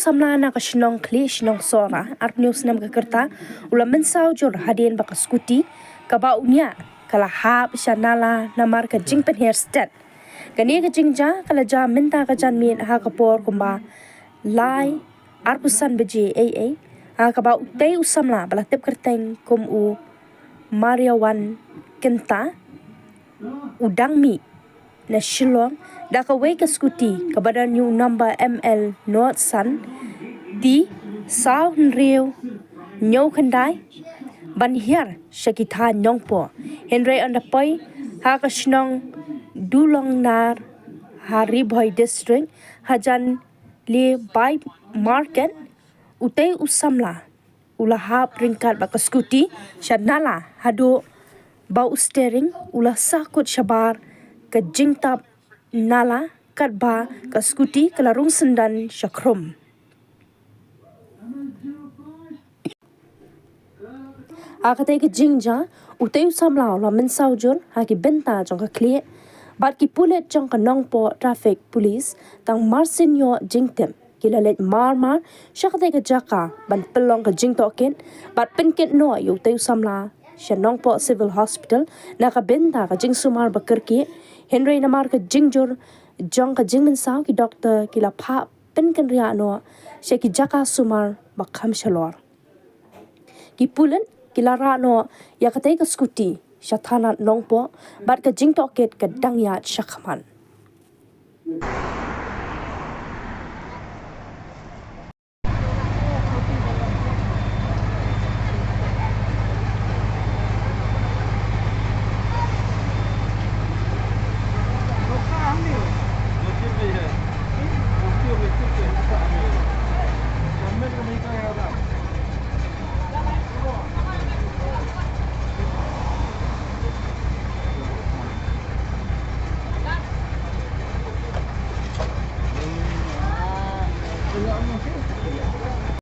samla na ka shnong kli shnong Sohra art news nam ka kerta ula Mynsaw jor hadien baka Scooty ka ba unya kala hap shanala namar ka jingpen hairstyle kani ka jingja kala ja minta ka jan min ha ka por kumba lai arpusan beji AA ha ka ba utei usamla bala tep kerteng kum u Mariawan kenta udang mi na Shillong da ka wei ka Scooty ka badan new number ML North Sun di Sao Riu Nyau Khandai ban hiar Shakitha Nyongpo Henry Andapoi ha ka shnong Dulongnar Ri-Bhoi district hajan le by market utei usamla ulahap ringkat baka Scooty shadnala hado bau steering ulah sakut shabar ke jingtap nala katba ke Scooty ke larung sendan syakrum. Akatai ke jingja utei usamla ulah Mynsaw jur haki benta jong ke kli bat ki pulet jong ke nongpo traffic police tang marsinyo jingtem kila let mar syakatai ke jaka ban pelong ke jingtokin bat penket no yu utei usamla Shanongpo Civil Hospital na ka benta ka jing sumar bakerki Henry namar ka jingjur jong ka jing Mynsaw ki doktor kila pa penken ria no syaki jaka sumar bakham shalor ki pulen kila ra no ya katai ka Scooty shathanat nongpo bat ka jingtoket ka dangyat shakhaman.